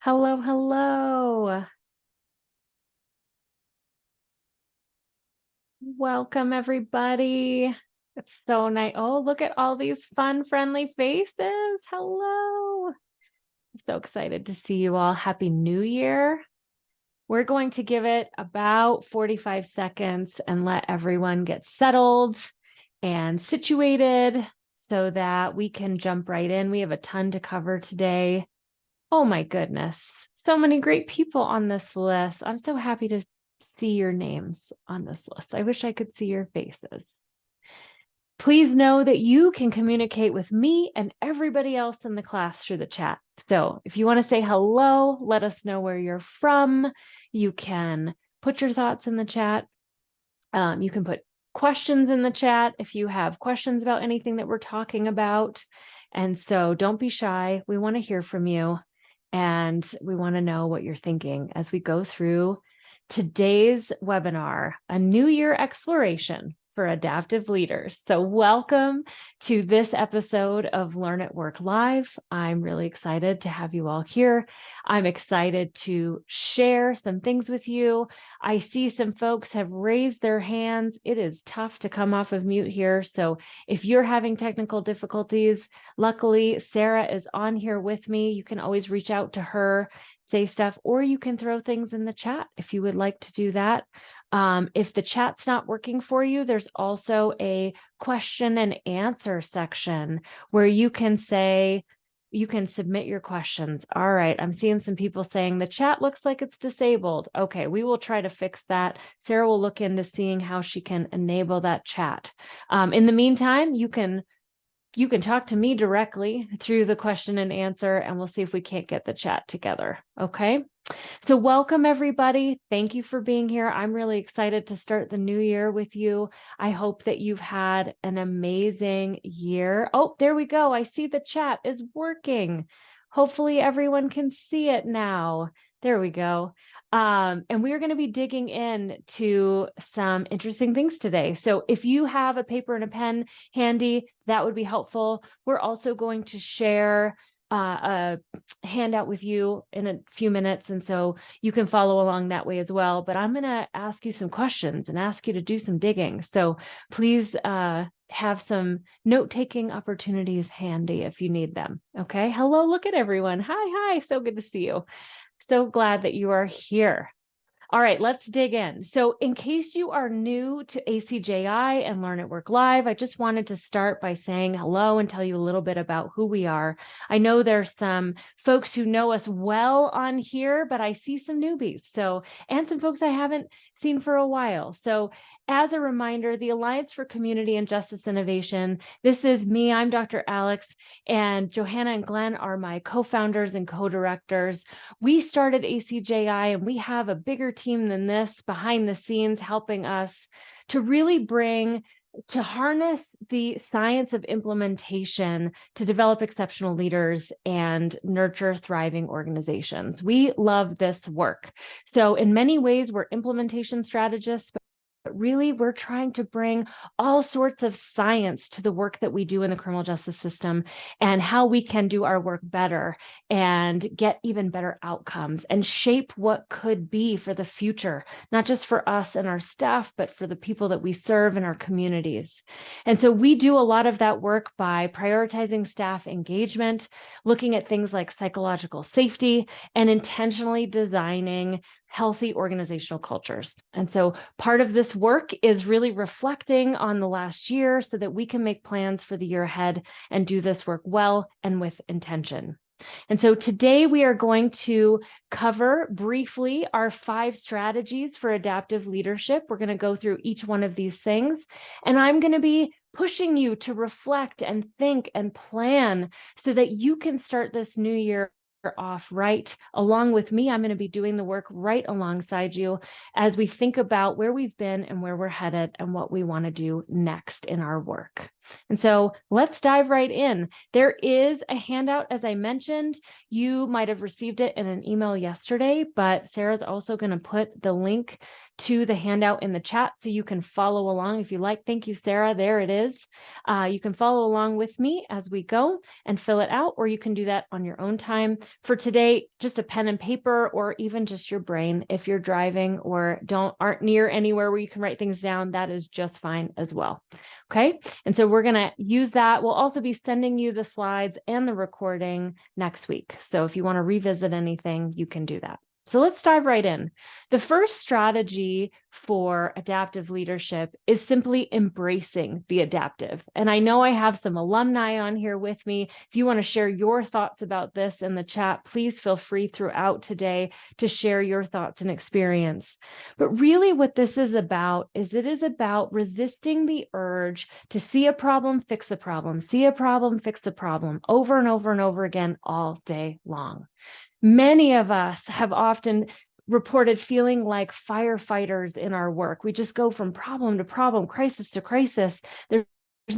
Hello, hello. Welcome, everybody. It's so nice. Oh, look at all these fun, friendly faces. Hello. I'm so excited to see you all. Happy New Year. We're going to give it about 45 seconds and let everyone get settled and situated so that we can jump right in. We have a ton to cover today. Oh my goodness. So many great people on this list. I'm so happy to see your names on this list. I wish I could see your faces. Please know that you can communicate with me and everybody else in the class through the chat. So if you want to say hello, let us know where you're from. You can put your thoughts in the chat. You can put questions in the chat if you have questions about anything that we're talking about. And so don't be shy. We want to hear from you. And we want to know what you're thinking as we go through today's webinar, a New Year exploration for adaptive leaders. So welcome to this episode of Learn at Work Live. I'm really excited to have you all here. I'm excited to share some things with you. I see some folks have raised their hands. It is tough to come off of mute here. So if you're having technical difficulties, luckily Sarah is on here with me. You can always reach out to her, say stuff, or you can throw things in the chat if you would like to do that. If the chat's not working for you, there's also a question and answer section where you can submit your questions. All right, I'm seeing some people saying the chat looks like it's disabled. Okay, we will try to fix that. Sarah will look into seeing how she can enable that chat. In the meantime, you can talk to me directly through the question and answer, and we'll see if we can't get the chat together. Okay. So welcome, everybody. Thank you for being here. I'm really excited to start the new year with you. I hope that you've had an amazing year. Oh, there we go. I see the chat is working. Hopefully everyone can see it now. There we go. And we are going to be digging into some interesting things today. So if you have a paper and a pen handy, that would be helpful. We're also going to share a handout with you in a few minutes, and so you can follow along that way as well. But I'm going to ask you some questions and ask you to do some digging. So please have some note-taking opportunities handy if you need them. Okay. Hello, look at everyone. Hi. So good to see you. So glad that you are here. All right, let's dig in. So in case you are new to ACJI and Learn at Work Live, I just wanted to start by saying hello and tell you a little bit about who we are. I know there's some folks who know us well on here, but I see some newbies. And some folks I haven't seen for a while. So as a reminder, the Alliance for Community and Justice Innovation, this is me, I'm Dr. Alex, and Johanna and Glenn are my co-founders and co-directors. We started ACJI and we have a bigger team than this behind the scenes helping us to really harness the science of implementation to develop exceptional leaders and nurture thriving organizations. We love this work. So in many ways, we're implementation strategists, but really we're trying to bring all sorts of science to the work that we do in the criminal justice system and how we can do our work better and get even better outcomes and shape what could be for the future, not just for us and our staff, but for the people that we serve in our communities. And so we do a lot of that work by prioritizing staff engagement, looking at things like psychological safety, and intentionally designing healthy organizational cultures. And so part of this work is really reflecting on the last year so that we can make plans for the year ahead and do this work well and with intention. And so today we are going to cover briefly our 5 strategies for adaptive leadership. We're going to go through each one of these things, and I'm going to be pushing you to reflect and think and plan so that you can start this new year off right along with me. I'm going to be doing the work right alongside you as we think about where we've been and where we're headed and what we want to do next in our work. And so let's dive right in. There is a handout, as I mentioned. You might have received it in an email yesterday, but Sarah's also going to put the link to the handout in the chat so you can follow along if you like. Thank you, Sarah. There it is. You can follow along with me as we go and fill it out, or you can do that on your own time. For today, just a pen and paper, or even just your brain. If you're driving or aren't near anywhere where you can write things down, that is just fine as well. Okay, and so we're going to use that. We'll also be sending you the slides and the recording next week. So if you want to revisit anything, you can do that. So let's dive right in. The first strategy for adaptive leadership is simply embracing the adaptive. And I know I have some alumni on here with me. If you want to share your thoughts about this in the chat, please feel free throughout today to share your thoughts and experience. But really what this is about is it is about resisting the urge to see a problem, fix the problem, see a problem, fix the problem over and over and over again all day long. Many of us have often reported feeling like firefighters in our work. We just go from problem to problem, crisis to crisis. There's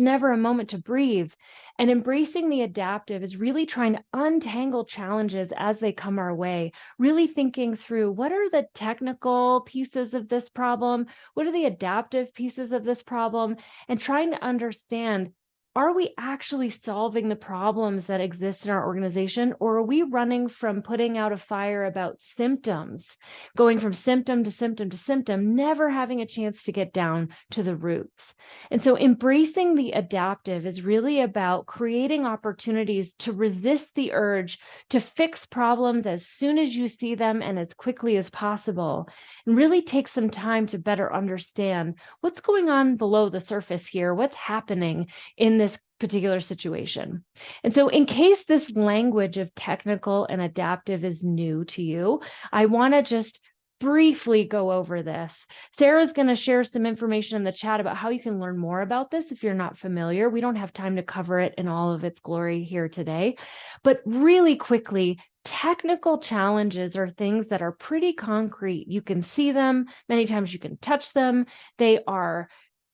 never a moment to breathe. And embracing the adaptive is really trying to untangle challenges as they come our way, really thinking through what are the technical pieces of this problem, what are the adaptive pieces of this problem, and trying to understand, are we actually solving the problems that exist in our organization, or are we running from putting out a fire about symptoms, going from symptom to symptom to symptom, never having a chance to get down to the roots? And so embracing the adaptive is really about creating opportunities to resist the urge to fix problems as soon as you see them and as quickly as possible, and really take some time to better understand what's going on below the surface here, what's happening in this particular situation. And so in case this language of technical and adaptive is new to you, I want to just briefly go over this. Sarah's going to share some information in the chat about how you can learn more about this if you're not familiar. We don't have time to cover it in all of its glory here today, but really quickly, technical challenges are things that are pretty concrete. You can see them, many times you can touch them. They are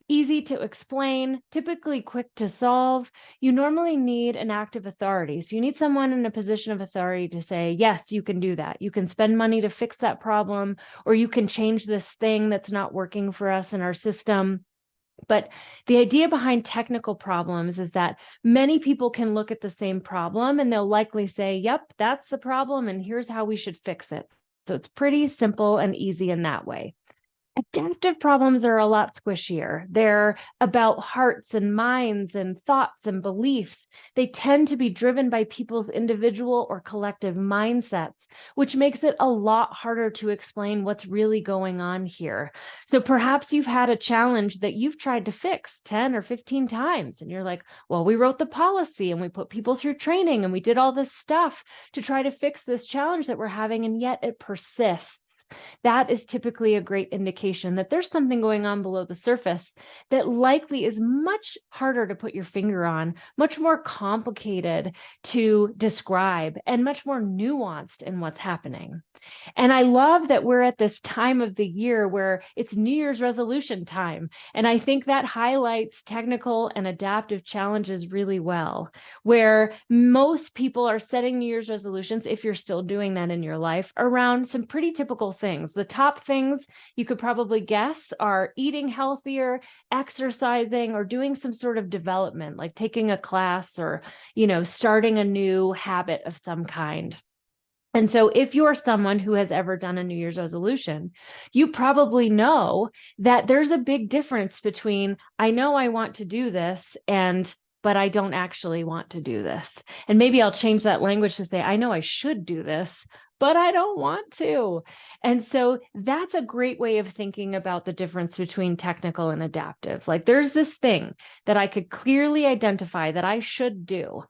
easy to explain, typically quick to solve. You normally need an active authority. So you need someone in a position of authority to say, yes, you can do that. You can spend money to fix that problem, or you can change this thing that's not working for us in our system. But the idea behind technical problems is that many people can look at the same problem and they'll likely say, yep, that's the problem, and here's how we should fix it. So it's pretty simple and easy in that way. Adaptive problems are a lot squishier. They're about hearts and minds and thoughts and beliefs. They tend to be driven by people's individual or collective mindsets, which makes it a lot harder to explain what's really going on here. So perhaps you've had a challenge that you've tried to fix 10 or 15 times, and you're like, well, we wrote the policy and we put people through training and we did all this stuff to try to fix this challenge that we're having, and yet it persists. That is typically a great indication that there's something going on below the surface that likely is much harder to put your finger on, much more complicated to describe, and much more nuanced in what's happening. And I love that we're at this time of the year where it's New Year's resolution time. And I think that highlights technical and adaptive challenges really well, where most people are setting New Year's resolutions, if you're still doing that in your life, around some pretty typical things. The top things you could probably guess are eating healthier, exercising, or doing some sort of development, like taking a class or, starting a new habit of some kind. And so if you're someone who has ever done a New Year's resolution, you probably know that there's a big difference between, I know I want to do this, but I don't actually want to do this. And maybe I'll change that language to say, I know I should do this, but I don't want to. And so that's a great way of thinking about the difference between technical and adaptive. Like there's this thing that I could clearly identify that I should do.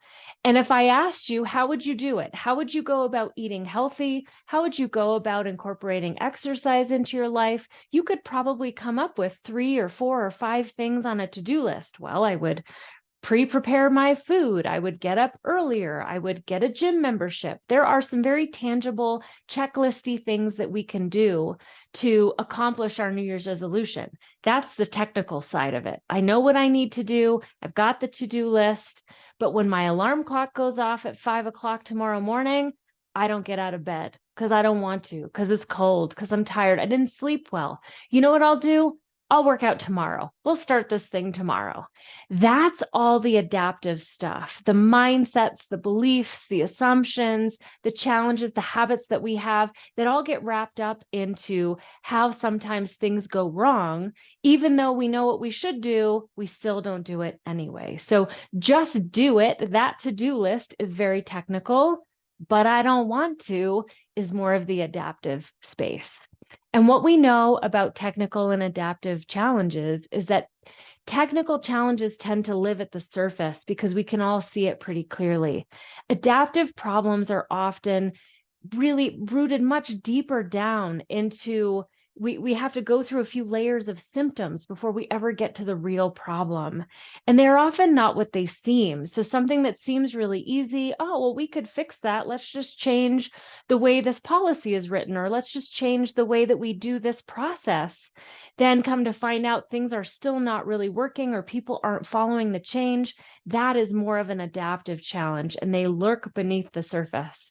And if I asked you, how would you do it? How would you go about eating healthy? How would you go about incorporating exercise into your life? You could probably come up with 3 or 4 or 5 things on a to-do list. Well, I would pre-prepare my food. I would get up earlier. I would get a gym membership. There are some very tangible checklisty things that we can do to accomplish our New Year's resolution. That's the technical side of it. I know what I need to do. I've got the to-do list, but when my alarm clock goes off at 5 o'clock tomorrow morning, I don't get out of bed. because I don't want to, because it's cold, because I'm tired. I didn't sleep well. You know what I'll do? I'll work out tomorrow. We'll start this thing tomorrow. That's all the adaptive stuff, the mindsets, the beliefs, the assumptions, the challenges, the habits that we have that all get wrapped up into how sometimes things go wrong. Even though we know what we should do, we still don't do it anyway. So just do it. That to-do list is very technical, but I don't want to is more of the adaptive space. And what we know about technical and adaptive challenges is that technical challenges tend to live at the surface because we can all see it pretty clearly. Adaptive problems are often really rooted much deeper down into we have to go through a few layers of symptoms before we ever get to the real problem. And they're often not what they seem. So something that seems really easy, oh, well, we could fix that. Let's just change the way this policy is written, or let's just change the way that we do this process. Then come to find out things are still not really working or people aren't following the change. That is more of an adaptive challenge, and they lurk beneath the surface.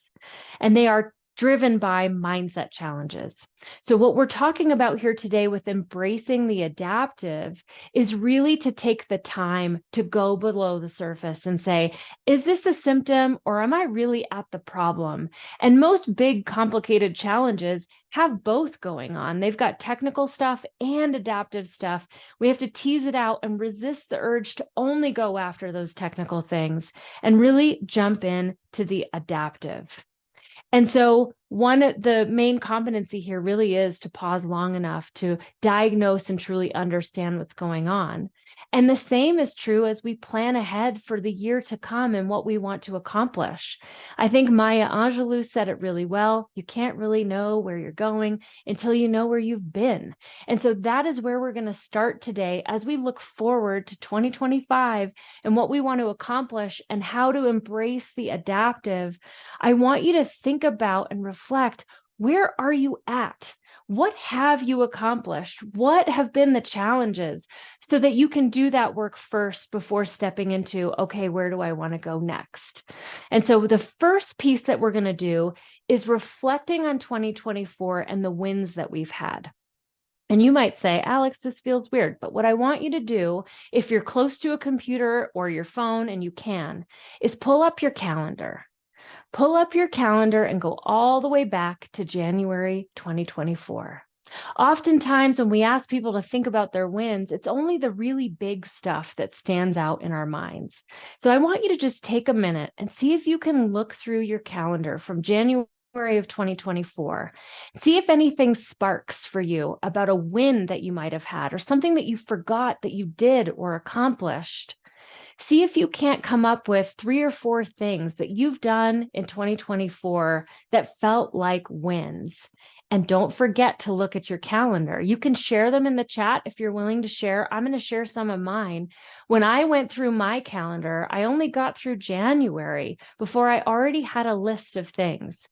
And they are driven by mindset challenges. So what we're talking about here today with embracing the adaptive is really to take the time to go below the surface and say, is this a symptom or am I really at the problem? And most big complicated challenges have both going on. They've got technical stuff and adaptive stuff. We have to tease it out and resist the urge to only go after those technical things and really jump in to the adaptive. And so one of the main competency here really is to pause long enough to diagnose and truly understand what's going on. And the same is true as we plan ahead for the year to come and what we want to accomplish. I think Maya Angelou said it really well. You can't really know where you're going until you know where you've been. And so that is where we're going to start today as we look forward to 2025 and what we want to accomplish and how to embrace the adaptive. I want you to think about and reflect, where are you at? What have you accomplished? What have been the challenges so that you can do that work first before stepping into, okay, where do I want to go next? And so the first piece that we're going to do is reflecting on 2024 and the wins that we've had. And you might say, Alex, this feels weird. But what I want you to do, if you're close to a computer or your phone and you can, is pull up your calendar. Pull up your calendar and go all the way back to January 2024. Oftentimes, when we ask people to think about their wins, it's only the really big stuff that stands out in our minds. So I want you to just take a minute and see if you can look through your calendar from January of 2024. See if anything sparks for you about a win that you might have had or something that you forgot that you did or accomplished. See if you can't come up with 3 or 4 things that you've done in 2024 that felt like wins. And don't forget to look at your calendar. You can share them in the chat if you're willing to share. I'm going to share some of mine. When I went through my calendar, I only got through January before I already had a list of things.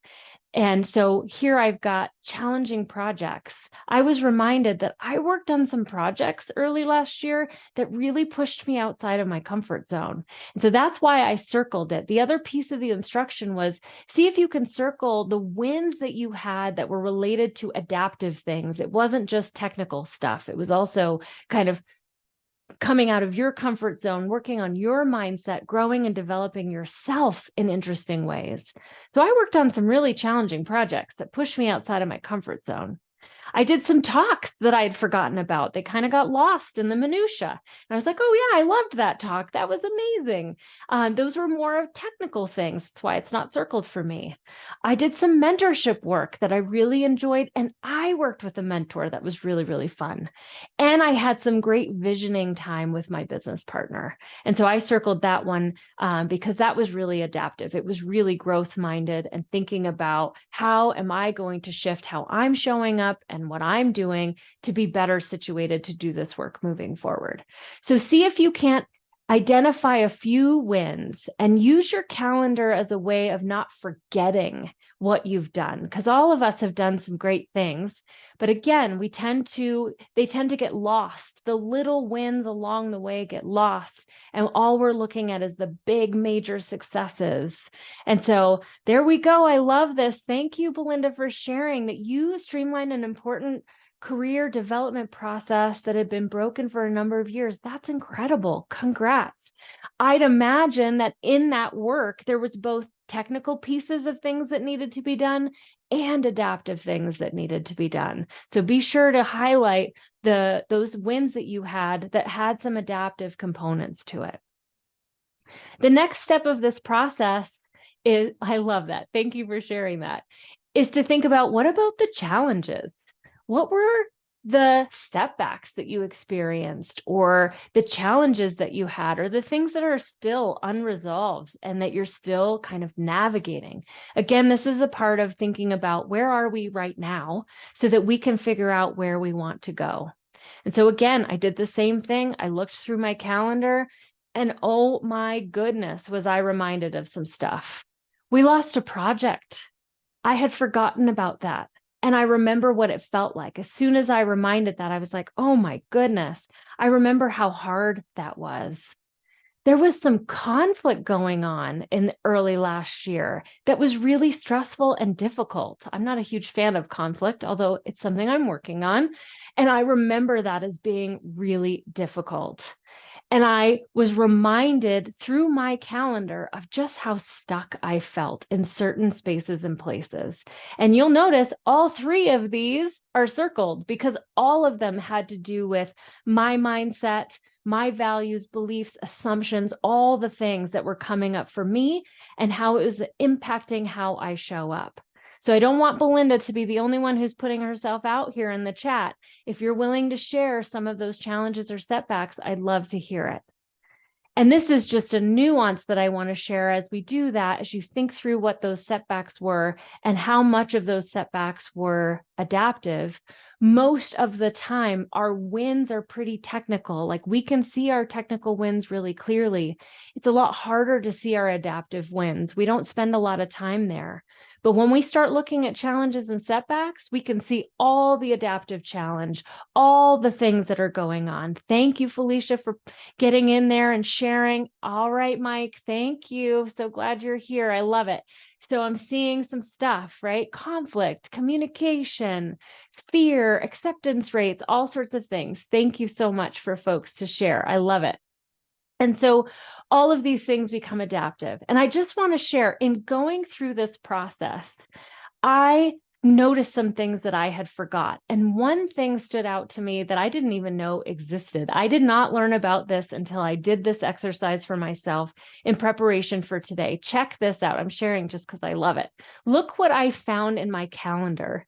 And so here I've got challenging projects. I was reminded that I worked on some projects early last year that really pushed me outside of my comfort zone. And so that's why I circled it. The other piece of the instruction was see if you can circle the wins that you had that were related to adaptive things. It wasn't just technical stuff. It was also kind of coming out of your comfort zone, working on your mindset, growing and developing yourself in interesting ways. So I worked on some really challenging projects that pushed me outside of my comfort zone. I did some talks that I had forgotten about. They kind of got lost in the minutia. And I was like, oh yeah, I loved that talk. That was amazing. Those were more of technical things. That's why it's not circled for me. I did some mentorship work that I really enjoyed. And I worked with a mentor that was really, really fun. And I had some great visioning time with my business partner. And so I circled that one because that was really adaptive. It was really growth minded and thinking about how am I going to shift how I'm showing up and what I'm doing to be better situated to do this work moving forward. So see if you can't Identify a few wins and use your calendar as a way of not forgetting what you've done, because all of us have done some great things. But again, they tend to get lost. The little wins along the way get lost, and all we're looking at is the big major successes. And so there we go. I love this. Thank you, Belinda, for sharing that you streamlined an important career development process that had been broken for a number of years. That's incredible. Congrats. I'd imagine that in that work, there was both technical pieces of things that needed to be done and adaptive things that needed to be done. So be sure to highlight those wins that you had that had some adaptive components to it. The next step of this process is, I love that. Thank you for sharing that, is to think about, what about the challenges? What were the setbacks that you experienced, or the challenges that you had, or the things that are still unresolved and that you're still kind of navigating? Again, this is a part of thinking about, where are we right now, so that we can figure out where we want to go. And so again, I did the same thing. I looked through my calendar, and oh my goodness, was I reminded of some stuff. We lost a project. I had forgotten about that. And I remember what it felt like. As soon as I reminded that, I was like, oh my goodness, I remember how hard that was. There was some conflict going on in early last year that was really stressful and difficult. I'm not a huge fan of conflict, although it's something I'm working on. And I remember that as being really difficult. And I was reminded through my calendar of just how stuck I felt in certain spaces and places. And you'll notice all three of these are circled, because all of them had to do with my mindset, my values, beliefs, assumptions, all the things that were coming up for me and how it was impacting how I show up. So I don't want Belinda to be the only one who's putting herself out here in the chat. If you're willing to share some of those challenges or setbacks, I'd love to hear it. And this is just a nuance that I want to share as we do that, as you think through what those setbacks were and how much of those setbacks were adaptive. Most of the time, our wins are pretty technical. Like, we can see our technical wins really clearly. It's a lot harder to see our adaptive wins. We don't spend a lot of time there. But when we start looking at challenges and setbacks, we can see all the adaptive challenge, all the things that are going on. Thank you, Felicia, for getting in there and sharing. All right, Mike, thank you. So glad you're here. I love it. So I'm seeing some stuff, right? Conflict, communication, fear, acceptance rates, all sorts of things. Thank you so much for folks to share. I love it. And so all of these things become adaptive. And I just want to share, in going through this process, I noticed some things that I had forgot. And one thing stood out to me that I didn't even know existed. I did not learn about this until I did this exercise for myself in preparation for today. Check this out. I'm sharing just because I love it. Look what I found in my calendar.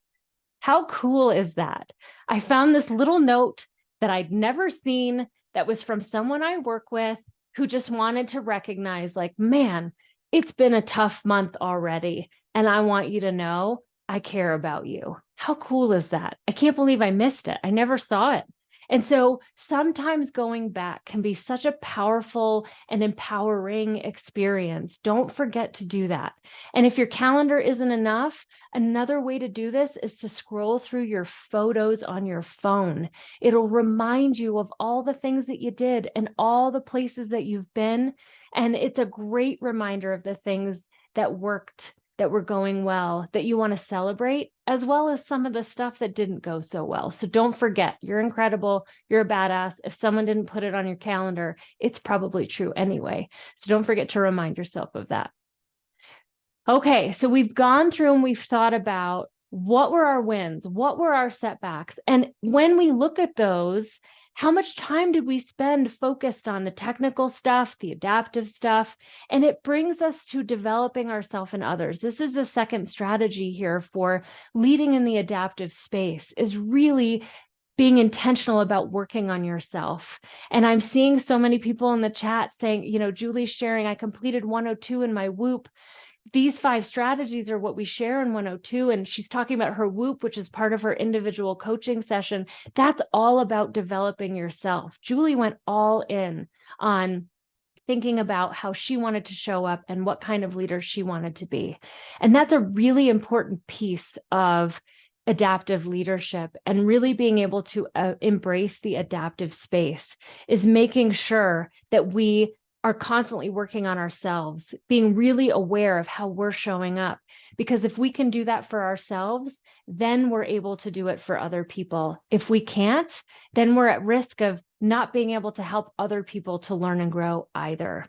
How cool is that? I found this little note that I'd never seen, that was from someone I work with, who just wanted to recognize, like, man, it's been a tough month already, and I want you to know I care about you. How cool is that? I can't believe I missed it. I never saw it. And so sometimes going back can be such a powerful and empowering experience. Don't forget to do that. And if your calendar isn't enough, another way to do this is to scroll through your photos on your phone. It'll remind you of all the things that you did and all the places that you've been. And it's a great reminder of the things that worked, that were going well, that you want to celebrate, as well as some of the stuff that didn't go so well. So don't forget, you're incredible. You're a badass. If someone didn't put it on your calendar, it's probably true anyway. So don't forget to remind yourself of that. Okay, so we've gone through and we've thought about, what were our wins? What were our setbacks? And when we look at those, how much time did we spend focused on the technical stuff, the adaptive stuff? And it brings us to developing ourselves and others. This is the second strategy here for leading in the adaptive space, is really being intentional about working on yourself. And I'm seeing so many people in the chat saying, Julie's sharing, I completed 102 in my Whoop. These 5 strategies are what we share in 102. And she's talking about her Whoop, which is part of her individual coaching session. That's all about developing yourself. Julie went all in on thinking about how she wanted to show up and what kind of leader she wanted to be. And that's a really important piece of adaptive leadership, and really being able to embrace the adaptive space is making sure that we are constantly working on ourselves, being really aware of how we're showing up. Because if we can do that for ourselves, then we're able to do it for other people. If we can't, then we're at risk of not being able to help other people to learn and grow either.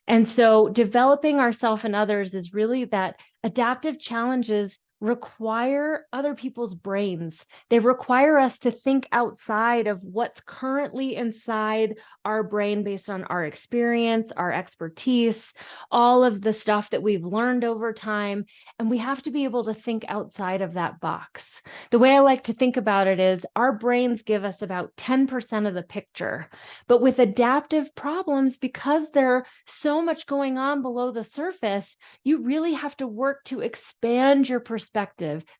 And so developing ourselves and others is really that adaptive challenges require other people's brains. They require us to think outside of what's currently inside our brain based on our experience, our expertise, all of the stuff that we've learned over time. And we have to be able to think outside of that box. The way I like to think about it is our brains give us about 10% of the picture. But with adaptive problems, because there's so much going on below the surface, you really have to work to expand your perspective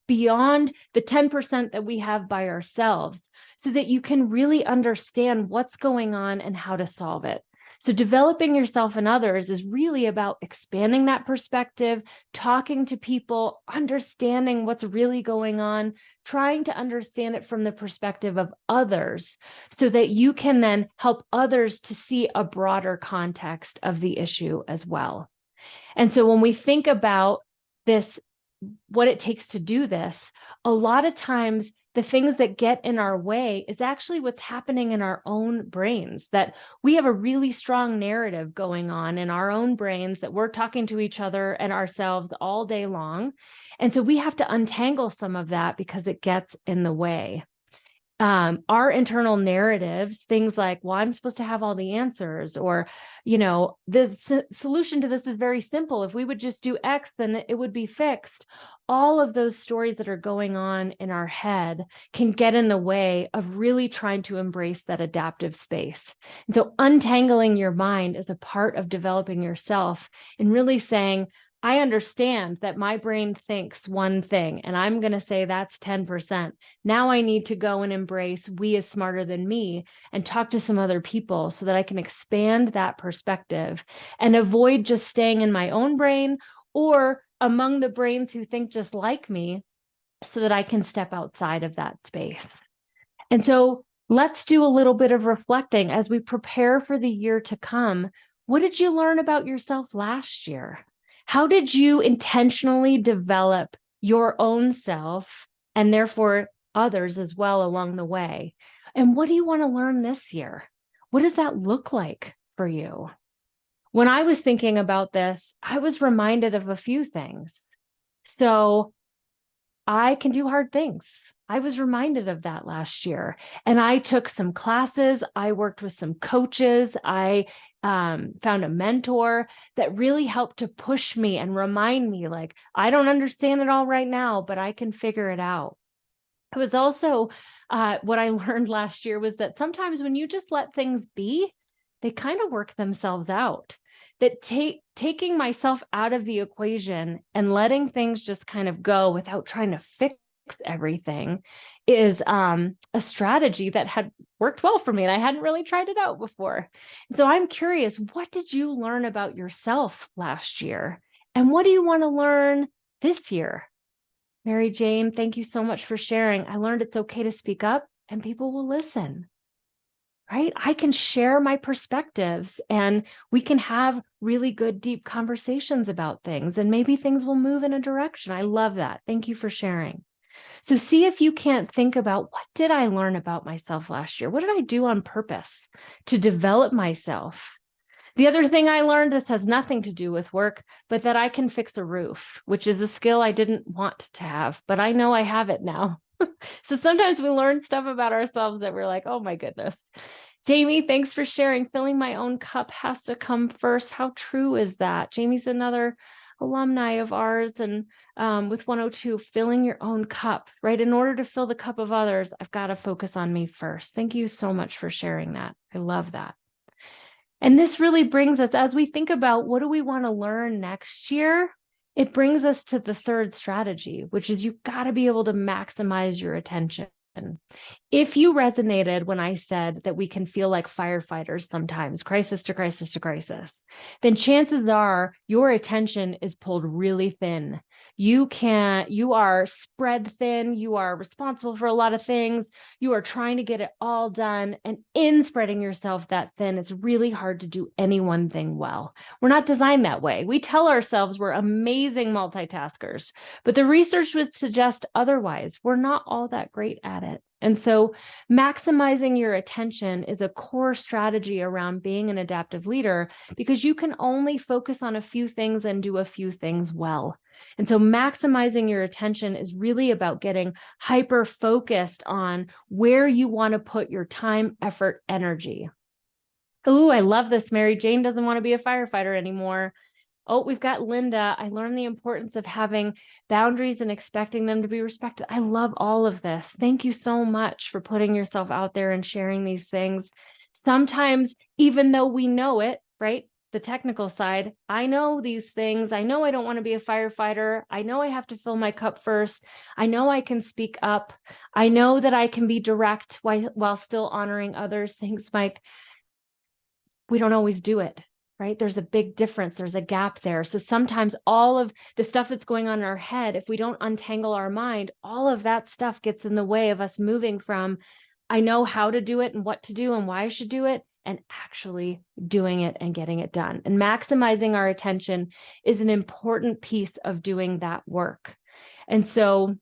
beyond the 10% that we have by ourselves, so that you can really understand what's going on and how to solve it. So developing yourself and others is really about expanding that perspective, talking to people, understanding what's really going on, trying to understand it from the perspective of others, so that you can then help others to see a broader context of the issue as well. And so when we think about this, what it takes to do this, a lot of times the things that get in our way is actually what's happening in our own brains, that we have a really strong narrative going on in our own brains that we're talking to each other and ourselves all day long. And so we have to untangle some of that because it gets in the way. Our internal narratives, things like, well, I'm supposed to have all the answers, or, the solution to this is very simple. If we would just do X, then it would be fixed. All of those stories that are going on in our head can get in the way of really trying to embrace that adaptive space. And so untangling your mind is a part of developing yourself and really saying, I understand that my brain thinks one thing, and I'm going to say that's 10%. Now I need to go and embrace we is smarter than me and talk to some other people so that I can expand that perspective and avoid just staying in my own brain or among the brains who think just like me, so that I can step outside of that space. And so let's do a little bit of reflecting as we prepare for the year to come. What did you learn about yourself last year? How did you intentionally develop your own self and therefore others as well along the way? And what do you want to learn this year? What does that look like for you? When I was thinking about this, I was reminded of a few things. So I can do hard things. I was reminded of that last year. And I took some classes. I worked with some coaches. I found a mentor that really helped to push me and remind me, like, I don't understand it all right now, but I can figure it out. It was also what I learned last year was that sometimes when you just let things be, they kind of work themselves out. That taking myself out of the equation and letting things just kind of go without trying to fix everything is a strategy that had worked well for me, and I hadn't really tried it out before. So I'm curious, what did you learn about yourself last year? And what do you want to learn this year? Mary Jane, thank you so much for sharing. I learned it's okay to speak up and people will listen, right? I can share my perspectives and we can have really good, deep conversations about things, and maybe things will move in a direction. I love that. Thank you for sharing. So see if you can't think about, what did I learn about myself last year? What did I do on purpose to develop myself? The other thing I learned, this has nothing to do with work, but that I can fix a roof, which is a skill I didn't want to have, but I know I have it now. So sometimes we learn stuff about ourselves that we're like, oh my goodness. Jamie, thanks for sharing. Filling my own cup has to come first. How true is that? Jamie's another alumni of ours, and with 102, filling your own cup, right? In order to fill the cup of others, I've got to focus on me first. Thank you so much for sharing that. I love that. And this really brings us, as we think about what do we want to learn next year, it brings us to the third strategy, which is you've got to be able to maximize your attention. If you resonated when I said that we can feel like firefighters sometimes, crisis to crisis to crisis, then chances are your attention is pulled really thin. You are spread thin. You are responsible for a lot of things. You are trying to get it all done. And in spreading yourself that thin, it's really hard to do any one thing well. We're not designed that way. We tell ourselves we're amazing multitaskers, but the research would suggest otherwise. We're not all that great at it. And so maximizing your attention is a core strategy around being an adaptive leader, because you can only focus on a few things and do a few things well. And so maximizing your attention is really about getting hyper focused on where you want to put your time, effort, energy. Ooh, I love this. Mary Jane doesn't want to be a firefighter anymore. Oh, we've got Linda. I learned the importance of having boundaries and expecting them to be respected. I love all of this. Thank you so much for putting yourself out there and sharing these things. Sometimes, even though we know it, right? The technical side, I know these things. I know I don't want to be a firefighter. I know I have to fill my cup first. I know I can speak up. I know that I can be direct while still honoring others. Thanks, Mike. We don't always do it, right? There's a big difference. There's a gap there. So sometimes all of the stuff that's going on in our head, if we don't untangle our mind, all of that stuff gets in the way of us moving from, I know how to do it and what to do and why I should do it, and actually doing it and getting it done. And maximizing our attention is an important piece of doing that work. And so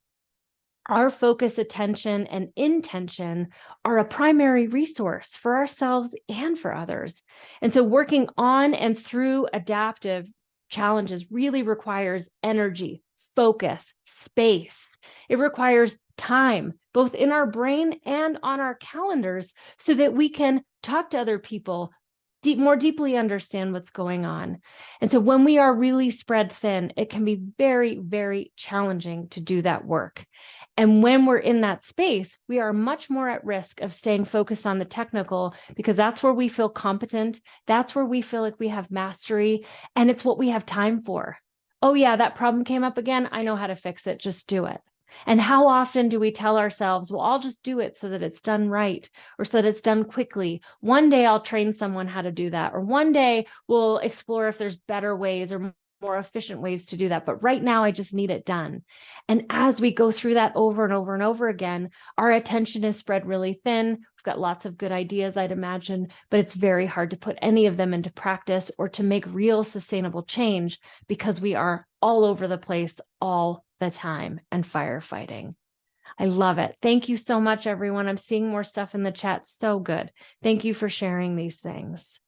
our focus, attention, and intention are a primary resource for ourselves and for others. And so working on and through adaptive challenges really requires energy, focus, space. It requires time, both in our brain and on our calendars, so that we can talk to other people, more deeply understand what's going on. And so when we are really spread thin, it can be very, very challenging to do that work. And when we're in that space, we are much more at risk of staying focused on the technical, because that's where we feel competent. That's where we feel like we have mastery, and it's what we have time for. Oh yeah, that problem came up again. I know how to fix it. Just do it. And how often do we tell ourselves, well, I'll just do it so that it's done right, or so that it's done quickly. One day I'll train someone how to do that, or one day we'll explore if there's better ways or more efficient ways to do that. But right now I just need it done. And as we go through that over and over and over again, our attention is spread really thin. We've got lots of good ideas, I'd imagine, but it's very hard to put any of them into practice or to make real sustainable change, because we are all over the place all the time and firefighting. I love it. Thank you so much, everyone. I'm seeing more stuff in the chat. So good. Thank you for sharing these things.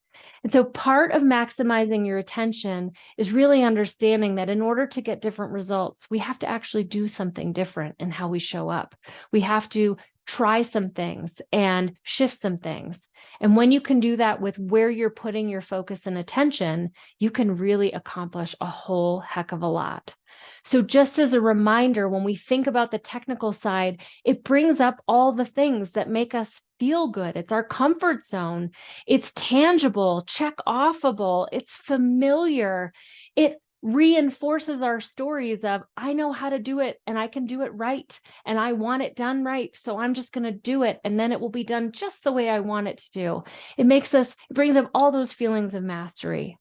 And so part of maximizing your attention is really understanding that in order to get different results, we have to actually do something different in how we show up. We have to try some things and shift some things. And when you can do that with where you're putting your focus and attention, you can really accomplish a whole heck of a lot. So just as a reminder, when we think about the technical side, it brings up all the things that make us feel good. It's our comfort zone. It's tangible, check offable. It's familiar. It reinforces our stories of, I know how to do it and I can do it right and I want it done right. So I'm just going to do it and then it will be done just the way I want it to do. It brings up all those feelings of mastery.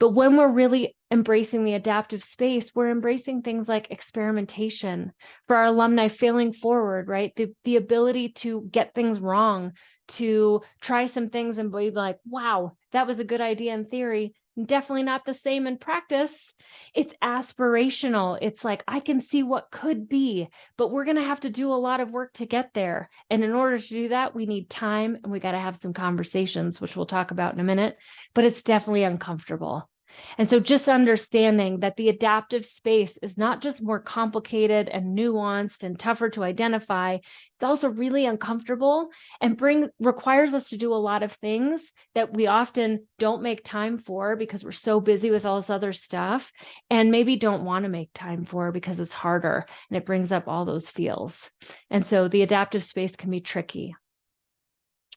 But when we're really embracing the adaptive space, we're embracing things like experimentation for our alumni, failing forward, right? The ability to get things wrong, to try some things and be like, wow, that was a good idea in theory. Definitely not the same in practice. It's aspirational. It's like, I can see what could be, but we're going to have to do a lot of work to get there. And in order to do that, we need time and we got to have some conversations, which we'll talk about in a minute, but it's definitely uncomfortable. And so just understanding that the adaptive space is not just more complicated and nuanced and tougher to identify, it's also really uncomfortable and requires us to do a lot of things that we often don't make time for because we're so busy with all this other stuff, and maybe don't want to make time for because it's harder and it brings up all those feels. And so the adaptive space can be tricky.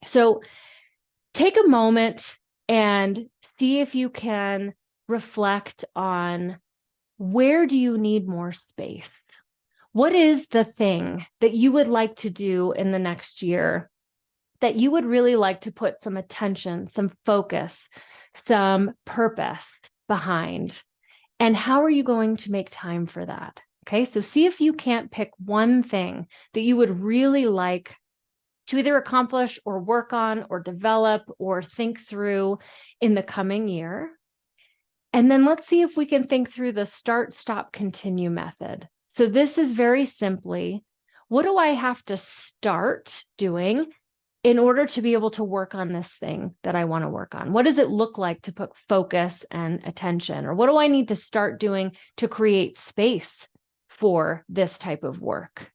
So take a moment and see if you can reflect on, where do you need more space? What is the thing that you would like to do in the next year that you would really like to put some attention, some focus, some purpose behind? And how are you going to make time for that? Okay, so see if you can't pick one thing that you would really like to either accomplish or work on or develop or think through in the coming year. And then let's see if we can think through the start, stop, continue method. So this is very simply, what do I have to start doing in order to be able to work on this thing that I want to work on? What does it look like to put focus and attention? Or what do I need to start doing to create space for this type of work?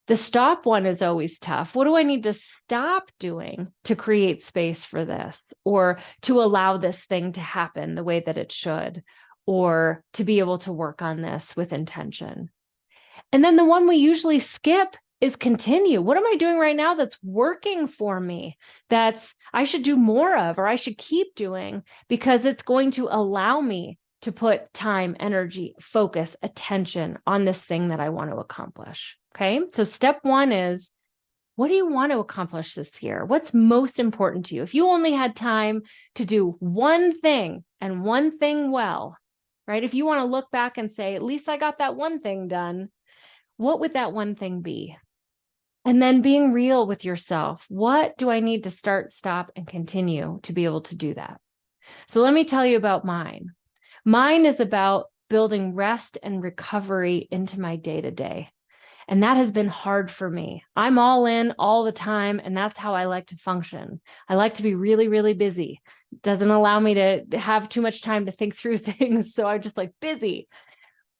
The stop one is always tough. What do I need to stop doing to create space for this, or to allow this thing to happen the way that it should, or to be able to work on this with intention? And then the one we usually skip is continue. What am I doing right now that's working for me, that's I should do more of, or I should keep doing, because it's going to allow me to put time, energy, focus, attention on this thing that I want to accomplish. Okay. So step one is, what do you want to accomplish this year? What's most important to you? If you only had time to do one thing and one thing well, right? If you want to look back and say, at least I got that one thing done, what would that one thing be? And then being real with yourself. What do I need to start, stop, and continue to be able to do that? So let me tell you about mine. Mine is about building rest and recovery into my day-to-day. And that has been hard for me. I'm all in all the time, and that's how I like to function. I like to be really, really busy. It doesn't allow me to have too much time to think through things. So I'm just like busy.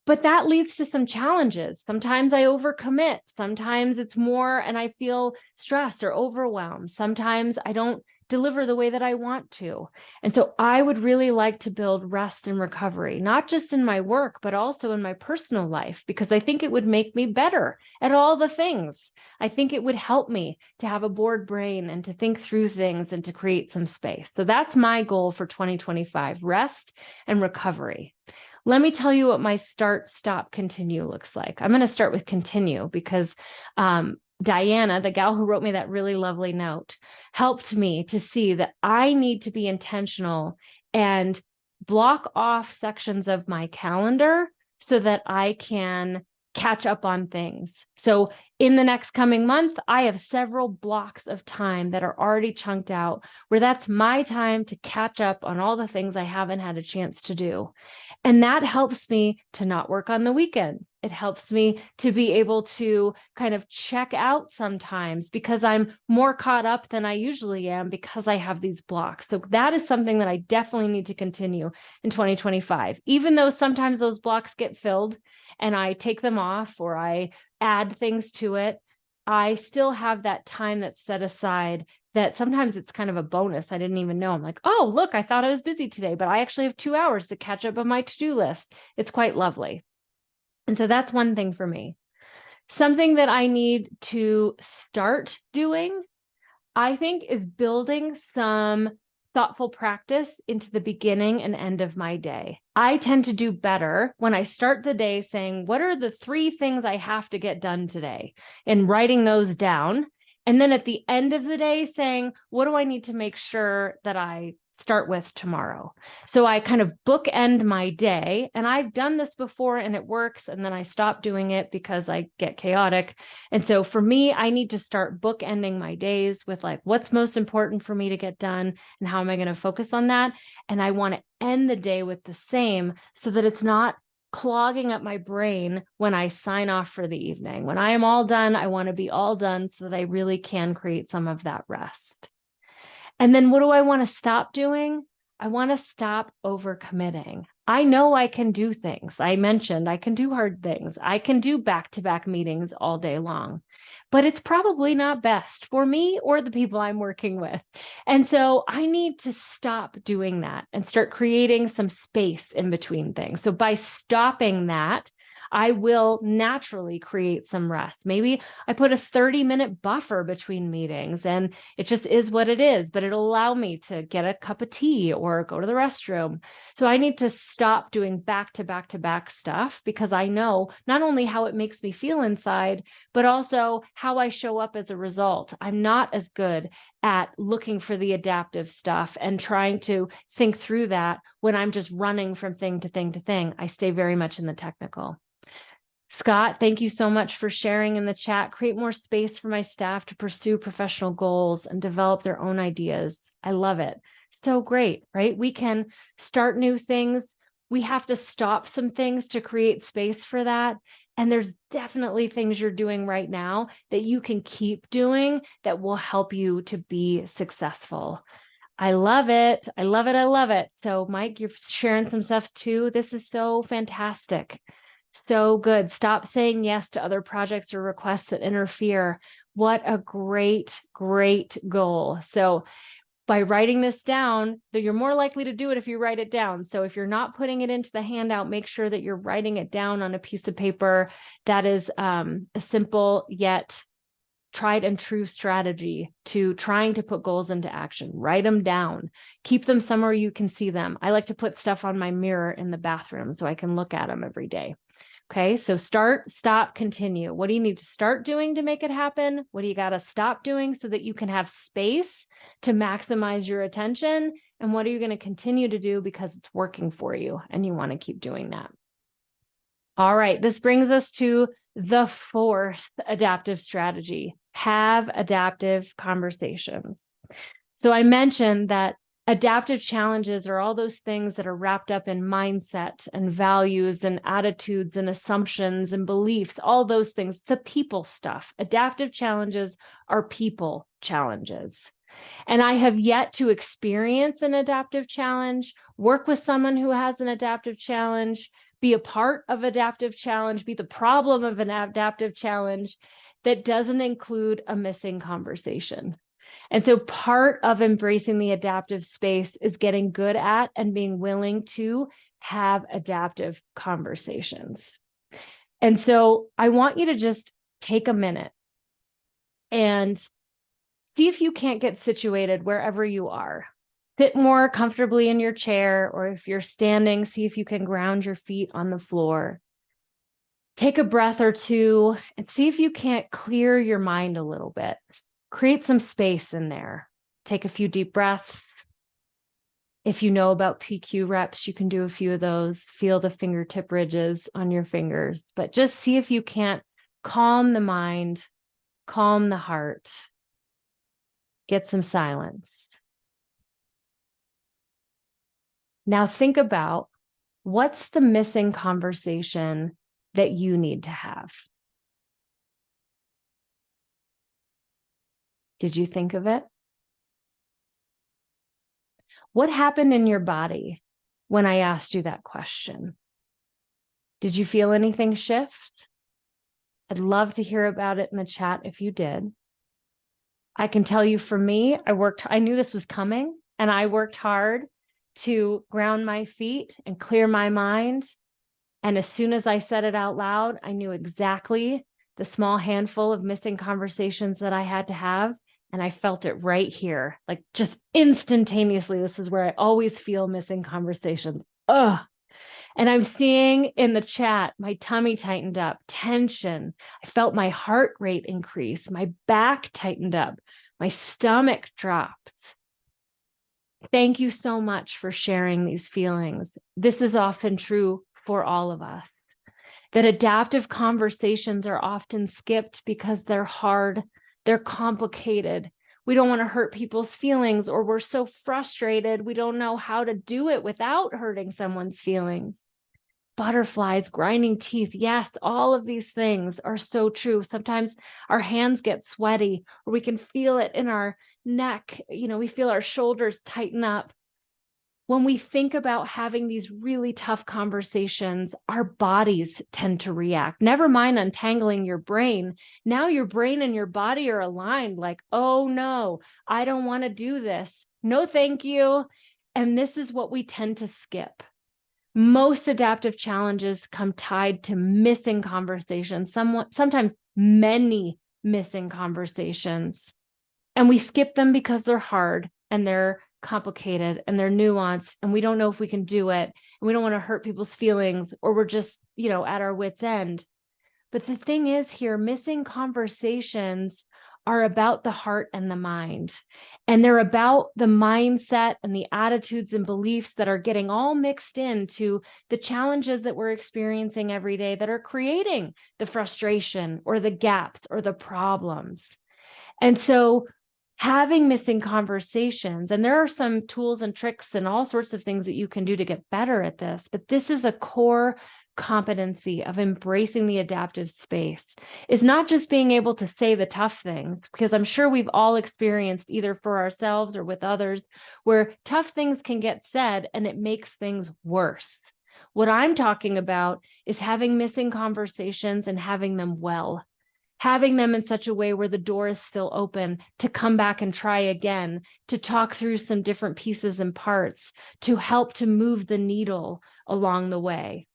But that leads to some challenges. Sometimes I overcommit. Sometimes it's more and I feel stressed or overwhelmed. Sometimes I don't deliver the way that I want to. And so I would really like to build rest and recovery, not just in my work, but also in my personal life, because I think it would make me better at all the things. I think it would help me to have a bored brain and to think through things and to create some space. So that's my goal for 2025, rest and recovery. Let me tell you what my start, stop, continue looks like. I'm going to start with continue because Diana, the gal who wrote me that really lovely note, helped me to see that I need to be intentional and block off sections of my calendar so that I can catch up on things. So in the next coming month, I have several blocks of time that are already chunked out where that's my time to catch up on all the things I haven't had a chance to do. And that helps me to not work on the weekend. It helps me to be able to kind of check out sometimes because I'm more caught up than I usually am because I have these blocks. So that is something that I definitely need to continue in 2025. Even though sometimes those blocks get filled and I take them off or I add things to it, I still have that time that's set aside that sometimes it's kind of a bonus. I didn't even know. I'm like, oh, look, I thought I was busy today, but I actually have 2 hours to catch up on my to-do list. It's quite lovely. And so that's one thing for me. Something that I need to start doing, I think, is building some thoughtful practice into the beginning and end of my day. I tend to do better when I start the day saying, what are the 3 things I have to get done today? And writing those down. And then at the end of the day saying, what do I need to make sure that I start with tomorrow? So I kind of bookend my day. And I've done this before and it works. And then I stop doing it because I get chaotic. And so for me, I need to start bookending my days with like, what's most important for me to get done and how am I going to focus on that? And I want to end the day with the same so that it's not clogging up my brain when I sign off for the evening. When I am all done, I want to be all done so that I really can create some of that rest. And then what do I want to stop doing? I want to stop overcommitting. I know I can do things. I mentioned I can do hard things. I can do back-to-back meetings all day long, but it's probably not best for me or the people I'm working with. And so I need to stop doing that and start creating some space in between things. So by stopping that, I will naturally create some rest. Maybe I put a 30-minute buffer between meetings and it just is what it is, but it'll allow me to get a cup of tea or go to the restroom. So I need to stop doing back to back to back stuff because I know not only how it makes me feel inside, but also how I show up as a result. I'm not as good at looking for the adaptive stuff and trying to think through that when I'm just running from thing to thing to thing. I stay very much in the technical. Scott, thank you so much for sharing in the chat. Create more space for my staff to pursue professional goals and develop their own ideas. I love it. So great, right? We can start new things. We have to stop some things to create space for that. And there's definitely things you're doing right now that you can keep doing that will help you to be successful. I love it. I love it. I love it. So, Mike, you're sharing some stuff too. This is so fantastic. So good. Stop saying yes to other projects or requests that interfere. What a great, great goal. So, by writing this down, you're more likely to do it if you write it down. So if you're not putting it into the handout, make sure that you're writing it down on a piece of paper. That is a simple yet tried and true strategy to trying to put goals into action. Write them down. Keep them somewhere you can see them. I like to put stuff on my mirror in the bathroom so I can look at them every day. Okay, so start, stop, continue. What do you need to start doing to make it happen? What do you got to stop doing so that you can have space to maximize your attention? And what are you going to continue to do because it's working for you and you want to keep doing that? All right, this brings us to the fourth adaptive strategy. Have adaptive conversations. So I mentioned that adaptive challenges are all those things that are wrapped up in mindset and values and attitudes and assumptions and beliefs, all those things. It's the people stuff. Adaptive challenges are people challenges. And I have yet to experience an adaptive challenge, work with someone who has an adaptive challenge, be a part of adaptive challenge, be the problem of an adaptive challenge that doesn't include a missing conversation. And so part of embracing the adaptive space is getting good at and being willing to have adaptive conversations. And so I want you to just take a minute and see if you can't get situated wherever you are. Sit more comfortably in your chair, or if you're standing, see if you can ground your feet on the floor. Take a breath or two and see if you can't clear your mind a little bit. Create some space in there. Take a few deep breaths. If you know about PQ reps, you can do a few of those. Feel the fingertip ridges on your fingers, but just see if you can't calm the mind, calm the heart, get some silence. Now think about what's the missing conversation that you need to have. Did you think of it? What happened in your body when I asked you that question? Did you feel anything shift? I'd love to hear about it in the chat if you did. I can tell you for me, I knew this was coming and I worked hard to ground my feet and clear my mind. And as soon as I said it out loud, I knew exactly the small handful of missing conversations that I had to have. And I felt it right here, like just instantaneously. This is where I always feel missing conversations. Ugh. And I'm seeing in the chat, my tummy tightened up, tension. I felt my heart rate increase. My back tightened up. My stomach dropped. Thank you so much for sharing these feelings. This is often true for all of us. That adaptive conversations are often skipped because they're hard, they're complicated. We don't want to hurt people's feelings, or we're so frustrated we don't know how to do it without hurting someone's feelings. Butterflies, grinding teeth. Yes, all of these things are so true. Sometimes our hands get sweaty, or we can feel it in our neck. We feel our shoulders tighten up. When we think about having these really tough conversations, our bodies tend to react. Never mind untangling your brain. Now your brain and your body are aligned, like, oh no, I don't want to do this. No, thank you. And this is what we tend to skip. Most adaptive challenges come tied to missing conversations, sometimes many missing conversations. And we skip them because they're hard and they're complicated and they're nuanced and we don't know if we can do it and we don't want to hurt people's feelings, or we're just, at our wits' end. But the thing is here, missing conversations are about the heart and the mind. And they're about the mindset and the attitudes and beliefs that are getting all mixed into the challenges that we're experiencing every day that are creating the frustration or the gaps or the problems. And so having missing conversations, and there are some tools and tricks and all sorts of things that you can do to get better at this, but this is a core competency of embracing the adaptive space, is not just being able to say the tough things, because I'm sure we've all experienced either for ourselves or with others where tough things can get said and it makes things worse. What I'm talking about is having missing conversations and having them well, having them in such a way where the door is still open to come back and try again, to talk through some different pieces and parts, to help to move the needle along the way.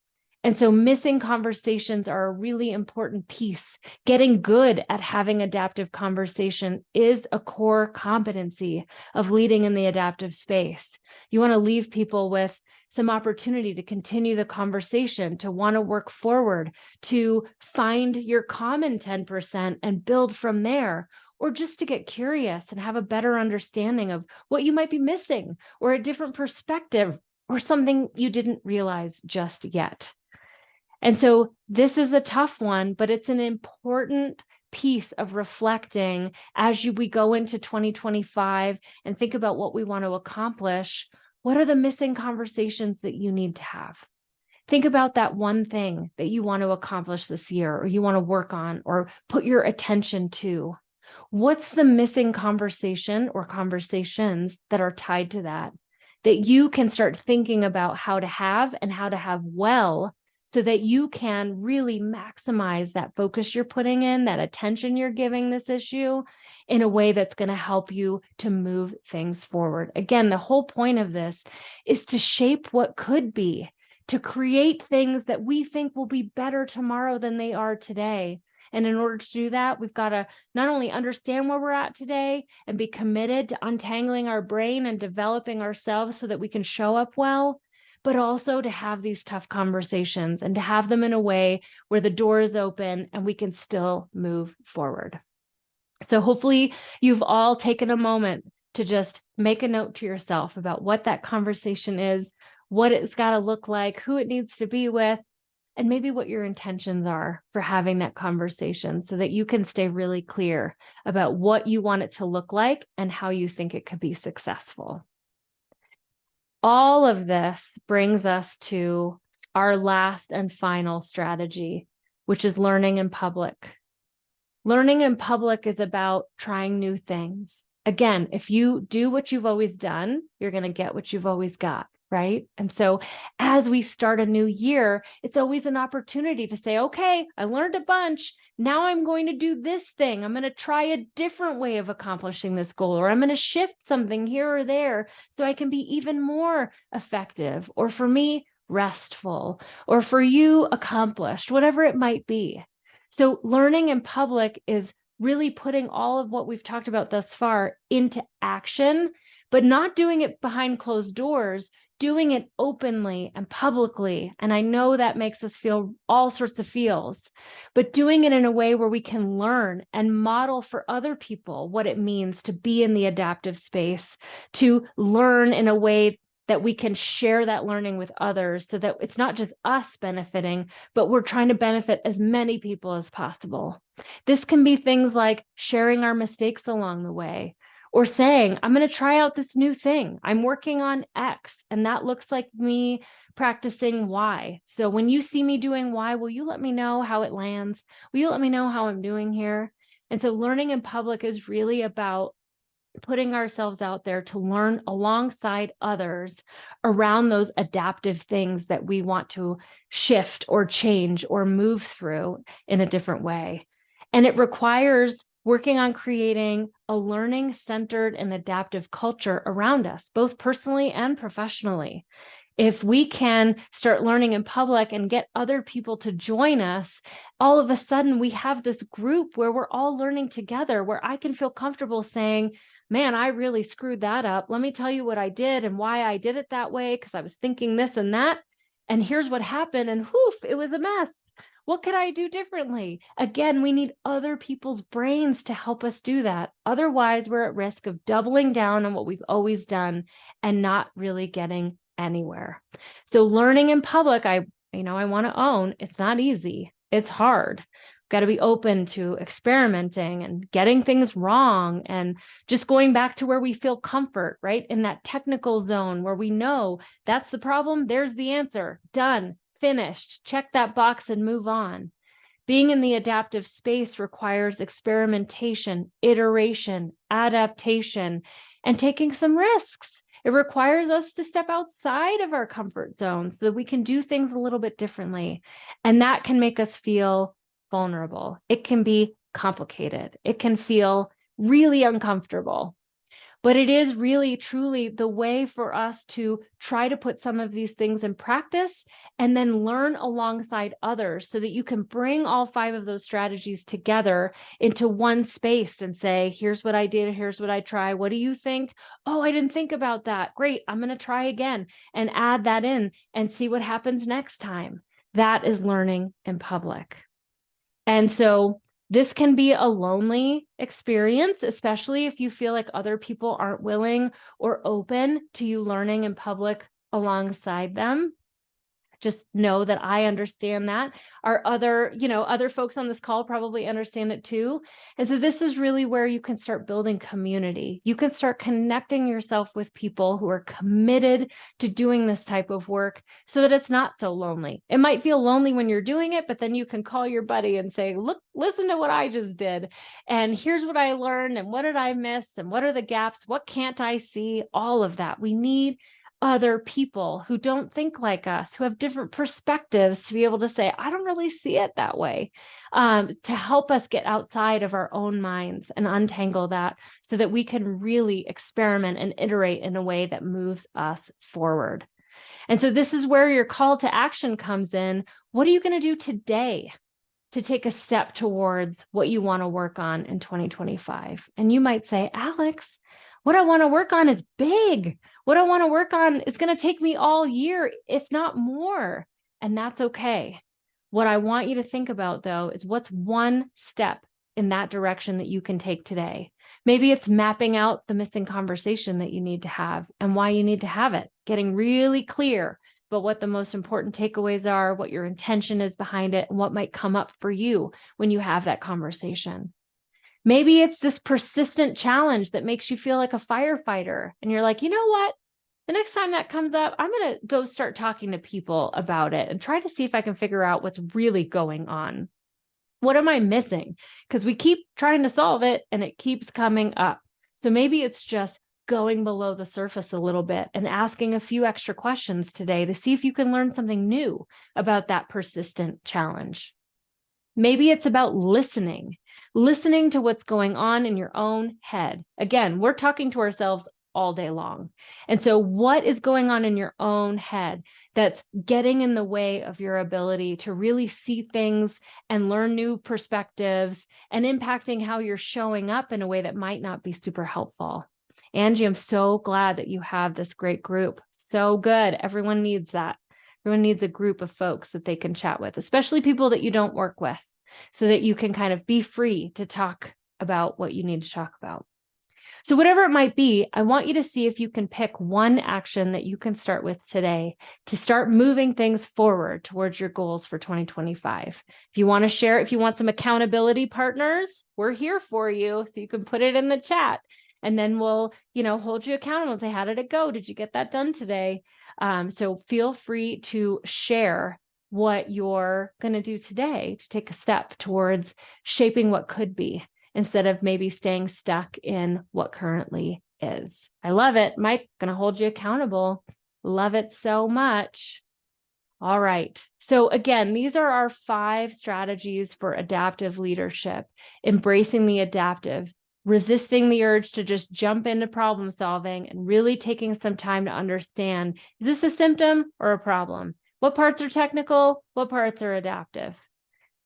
And so missing conversations are a really important piece. Getting good at having adaptive conversation is a core competency of leading in the adaptive space. You want to leave people with some opportunity to continue the conversation, to want to work forward, to find your common 10% and build from there, or just to get curious and have a better understanding of what you might be missing, or a different perspective, or something you didn't realize just yet. And so this is a tough one, but it's an important piece of reflecting as we go into 2025 and think about what we want to accomplish. What are the missing conversations that you need to have? Think about that one thing that you want to accomplish this year, or you want to work on, or put your attention to. What's the missing conversation or conversations that are tied to that you can start thinking about how to have and how to have well, so that you can really maximize that focus you're putting in, that attention you're giving this issue in a way that's going to help you to move things forward. Again, the whole point of this is to shape what could be, to create things that we think will be better tomorrow than they are today. And in order to do that, we've got to not only understand where we're at today and be committed to untangling our brain and developing ourselves so that we can show up well, but also to have these tough conversations and to have them in a way where the door is open and we can still move forward. So hopefully you've all taken a moment to just make a note to yourself about what that conversation is, what it's got to look like, who it needs to be with, and maybe what your intentions are for having that conversation, so that you can stay really clear about what you want it to look like and how you think it could be successful. All of this brings us to our last and final strategy, which is learning in public. Learning in public is about trying new things. Again, if you do what you've always done, you're going to get what you've always got, right? And so as we start a new year, it's always an opportunity to say, okay, I learned a bunch. Now I'm going to do this thing. I'm going to try a different way of accomplishing this goal, or I'm going to shift something here or there so I can be even more effective, or for me, restful, or for you, accomplished, whatever it might be. So learning in public is really putting all of what we've talked about thus far into action, but not doing it behind closed doors, doing it openly and publicly. And I know that makes us feel all sorts of feels, but doing it in a way where we can learn and model for other people what it means to be in the adaptive space, to learn in a way that we can share that learning with others, so that it's not just us benefiting, but we're trying to benefit as many people as possible. This can be things like sharing our mistakes along the way, or saying, I'm going to try out this new thing. I'm working on X, and that looks like me practicing Y. So when you see me doing Y, will you let me know how it lands? Will you let me know how I'm doing here? And so learning in public is really about putting ourselves out there to learn alongside others around those adaptive things that we want to shift or change or move through in a different way. And it requires working on creating a learning centered and adaptive culture around us, both personally and professionally. If we can start learning in public and get other people to join us, all of a sudden we have this group where we're all learning together, where I can feel comfortable saying, man, I really screwed that up. Let me tell you what I did and why I did it that way, because I was thinking this and that. And here's what happened. And whoof, it was a mess. What could I do differently? Again, we need other people's brains to help us do that. Otherwise, we're at risk of doubling down on what we've always done and not really getting anywhere. So learning in public, I want to own, it's not easy. It's hard. We've got to be open to experimenting and getting things wrong and just going back to where we feel comfort, right? In that technical zone where we know that's the problem, there's the answer. Done, finished. Check that box and move on. Being in the adaptive space requires experimentation, iteration, adaptation, and taking some risks. It requires us to step outside of our comfort zone so that we can do things a little bit differently. And that can make us feel vulnerable. It can be complicated. It can feel really uncomfortable. But it is really, truly the way for us to try to put some of these things in practice and then learn alongside others so that you can bring all 5 of those strategies together into one space and say, here's what I did, here's what I tried. What do you think? Oh, I didn't think about that. Great. I'm going to try again and add that in and see what happens next time. That is learning in public. And so this can be a lonely experience, especially if you feel like other people aren't willing or open to you learning in public alongside them. Just know that I understand that. Our other folks on this call probably understand it too. And so this is really where you can start building community. You can start connecting yourself with people who are committed to doing this type of work so that it's not so lonely. It might feel lonely when you're doing it, but then you can call your buddy and say, look, listen to what I just did. And here's what I learned and what did I miss and what are the gaps? What can't I see? All of that. We need other people who don't think like us, who have different perspectives to be able to say, I don't really see it that way, to help us get outside of our own minds and untangle that so that we can really experiment and iterate in a way that moves us forward. And so this is where your call to action comes in. What are you going to do today to take a step towards what you want to work on in 2025? And you might say, Alex, what I want to work on is big. What I want to work on is going to take me all year, if not more. And that's okay. What I want you to think about, though, is what's one step in that direction that you can take today. Maybe it's mapping out the missing conversation that you need to have and why you need to have it, getting really clear about what the most important takeaways are, what your intention is behind it, and what might come up for you when you have that conversation. Maybe it's this persistent challenge that makes you feel like a firefighter. And you're like, you know what? The next time that comes up, I'm going to go start talking to people about it and try to see if I can figure out what's really going on. What am I missing? Because we keep trying to solve it and it keeps coming up. So maybe it's just going below the surface a little bit and asking a few extra questions today to see if you can learn something new about that persistent challenge. Maybe it's about listening to what's going on in your own head. Again, we're talking to ourselves all day long. And so what is going on in your own head that's getting in the way of your ability to really see things and learn new perspectives and impacting how you're showing up in a way that might not be super helpful? Angie, I'm so glad that you have this great group. So good. Everyone needs that. Everyone needs a group of folks that they can chat with, especially people that you don't work with, so that you can kind of be free to talk about what you need to talk about. So whatever it might be, I want you to see if you can pick one action that you can start with today to start moving things forward towards your goals for 2025. If you want to share, if you want some accountability partners, we're here for you. So you can put it in the chat and then we'll, hold you accountable and say, how did it go? Did you get that done today? So feel free to share what you're going to do today to take a step towards shaping what could be instead of maybe staying stuck in what currently is. I love it. Mike, going to hold you accountable. Love it so much. All right. So again, these are our 5 strategies for adaptive leadership, embracing the adaptive. resisting the urge to just jump into problem solving and really taking some time to understand, is this a symptom or a problem? What parts are technical? What parts are adaptive?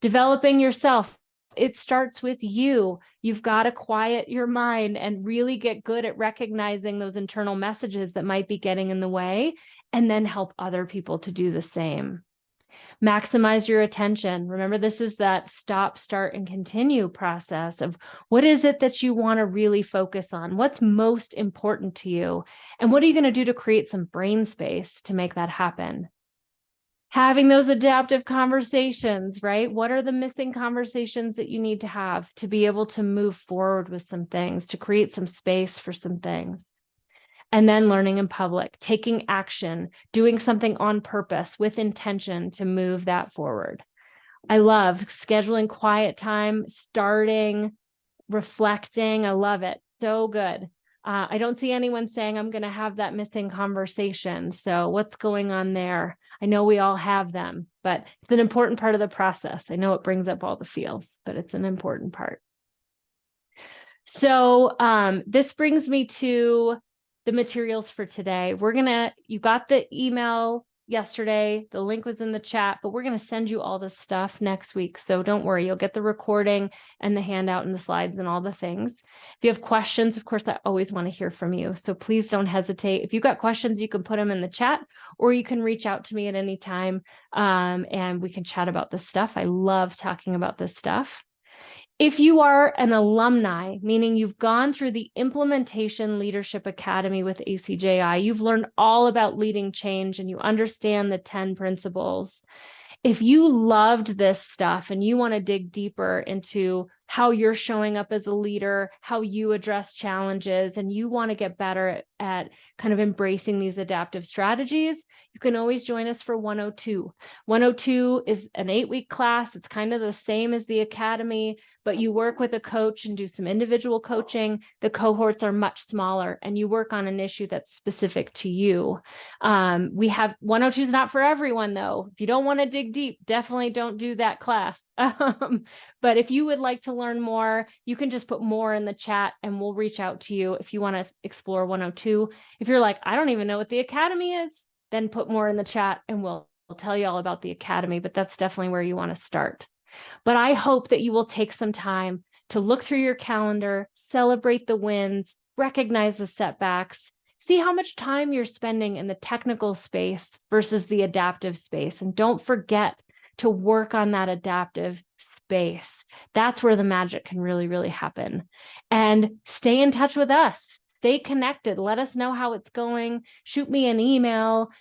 Developing yourself. It starts with you. You've got to quiet your mind and really get good at recognizing those internal messages that might be getting in the way, and then help other people to do the same. Maximize your attention. Remember, this is that stop, start, and continue process of what is it that you want to really focus on? What's most important to you? And what are you going to do to create some brain space to make that happen? Having those adaptive conversations, right? What are the missing conversations that you need to have to be able to move forward with some things, to create some space for some things? And then learning in public, taking action, doing something on purpose with intention to move that forward. I love scheduling quiet time, starting, reflecting. I love it. So good. I don't see anyone saying I'm going to have that missing conversation. So what's going on there? I know we all have them, but it's an important part of the process. I know it brings up all the feels, but it's an important part. So this brings me to the materials for today. You got the email yesterday, the link was in the chat, but we're gonna send you all this stuff next week. So don't worry, you'll get the recording and the handout and the slides and all the things. If you have questions, of course, I always wanna hear from you. So please don't hesitate. If you've got questions, you can put them in the chat, or you can reach out to me at any time and we can chat about this stuff. I love talking about this stuff. If you are an alumni, meaning you've gone through the Implementation Leadership Academy with ACJI, you've learned all about leading change and you understand the 10 principles. If you loved this stuff and you want to dig deeper into how you're showing up as a leader, how you address challenges, and you want to get better at kind of embracing these adaptive strategies, you can always join us for 102. 102 is an 8-week class. It's kind of the same as the academy, but you work with a coach and do some individual coaching. The cohorts are much smaller and you work on an issue that's specific to you. We have 102 is not for everyone though. If you don't want to dig deep, definitely don't do that class. But if you would like to learn more, you can just put more in the chat and we'll reach out to you if you want to explore 102. If you're like, I don't even know what the academy is, then put more in the chat and we'll tell you all about the academy, but that's definitely where you want to start. But I hope that you will take some time to look through your calendar, celebrate the wins, recognize the setbacks, see how much time you're spending in the technical space versus the adaptive space. And don't forget to work on that adaptive space. That's where the magic can really, really happen. And stay in touch with us. Stay connected. Let us know how it's going. Shoot me an email,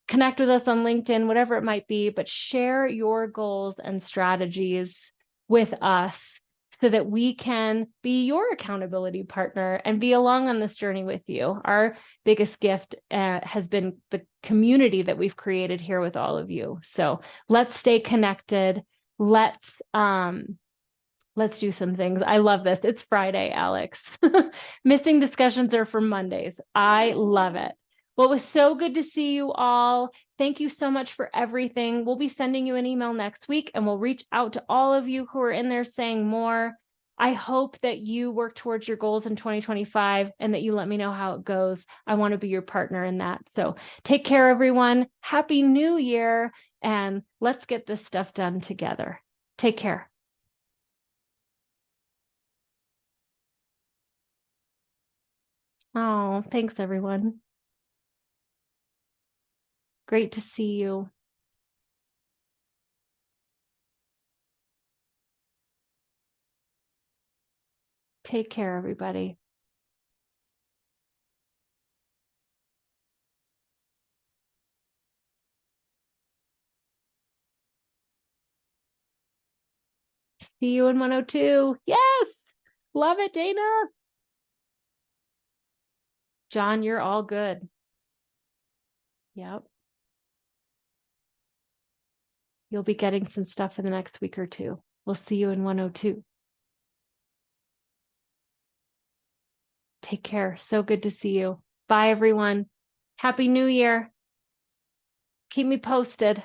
connect with us on LinkedIn, whatever it might be, but share your goals and strategies with us so that we can be your accountability partner and be along on this journey with you. Our biggest gift has been the community that we've created here with all of you. So let's stay connected. Let's do some things. I love this. It's Friday, Alex. Missing discussions are for Mondays. I love it. Well, it was so good to see you all. Thank you so much for everything. We'll be sending you an email next week and we'll reach out to all of you who are in there saying more. I hope that you work towards your goals in 2025 and that you let me know how it goes. I want to be your partner in that. So take care, everyone. Happy New Year, and let's get this stuff done together. Take care. Oh, thanks, everyone. Great to see you. Take care, everybody. See you in 102. Yes. Love it, Dana. John, you're all good. Yep. You'll be getting some stuff in the next week or two. We'll see you in 102. Take care. So good to see you. Bye, everyone. Happy New Year. Keep me posted.